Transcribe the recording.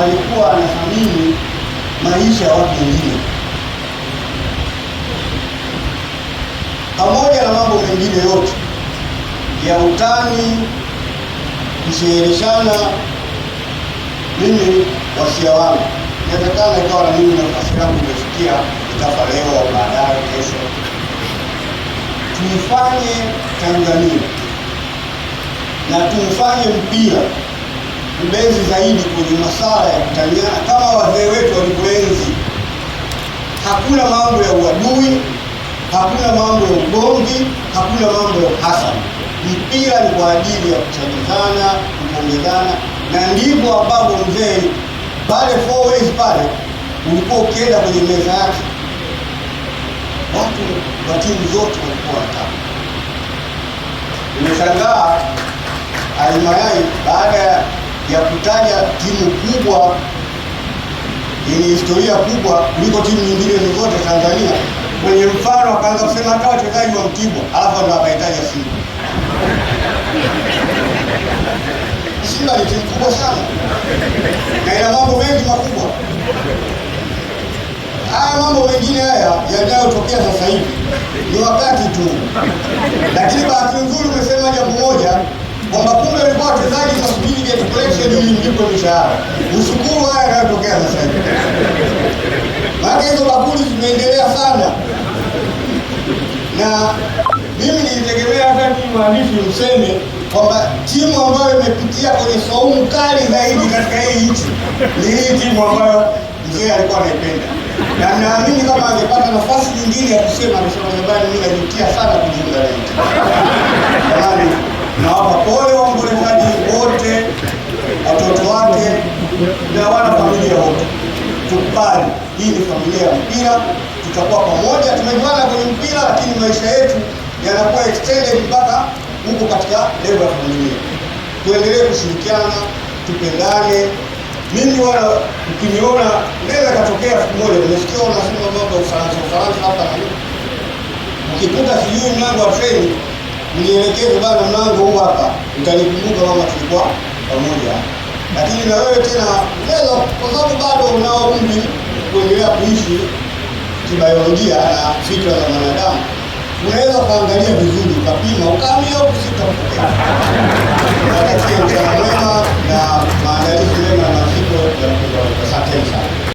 alikuwa anathamini maisha ya watu wengine, pamoja na mambo mengine yote ya utani, kushereheshana. Mimi wasia wangu, inawezekana ikawa na mimi nafasi yangu imefikia, itafa leo au baadaye kesho, tuifanye Tanzania na tumfanye mpira mbezi zaidi kwenye masuala ya kutaniana kama wazee wetu walivyoenzi. Hakuna mambo ya uadui, hakuna mambo ya ugomvi, hakuna mambo ya uhasama. Mpira ni kwa ajili ya kuchagizana, kupongezana, na ndivyo ambapo mzee pale 4 ways pale ulikuwa ukienda kwenye meza yake, watu wa timu zote walikuwa wataka. Nimeshangaa Alimayai baada ya kutaja timu kubwa yenye historia kubwa kuliko timu nyingine zote Tanzania, kwenye mfano akaanza kusema hata wachezaji wa Mtibwa, alafu ndo akahitaja Simba. Simba ni timu kubwa sana na ina mambo mengi makubwa. Haya mambo mengine haya yanayotokea sasa hivi ni wakati tu, lakini bahati nzuri umesema jambo moja, kwamba kumbe walikuwa wachezaji nasubiri get collection ili mlipo mishahara. Ushukuru haya yanayotokea sasa hivi, maana hizo bakuli zimeendelea sana. Na mimi nilitegemea hata ni mwandishi mseme kwamba timu ambayo imepitia kwenye saumu kali zaidi katika hii nchi ni hii timu ambayo mzee alikuwa anaipenda, na naamini kama angepata nafasi nyingine ya kusema, anasema jamani, mimi najutia sana kujiunga na hii. Jamani, nawapa pole waombolezaji wote, watoto wake na wana familia wote. Tukubali, hii ni familia ya mpira, tutakuwa pamoja, tumejuana kwenye mpira, lakini maisha yetu yanakuwa extended mpaka huko katika level ya familia. Tuendelee kushirikiana, tupendane. Mimi wala ukiniona naweza katokea siku moja nimesikia unasema mambo ya Ufaransa hapa na huko, ukikuta sijui mlango wa treni nielekeze bana, mlango huu hapa, utanikumbuka kama tulikuwa pamoja. Lakini na wewe tena unaweza, kwa sababu bado unao umri kuendelea kuishi kibiolojia na fikra za mwanadamu, unaweza kuangalia vizuri, ukapima, ukaamia au kusita kupokea. Natakia mchana mwema na maandalizi mema na siku ya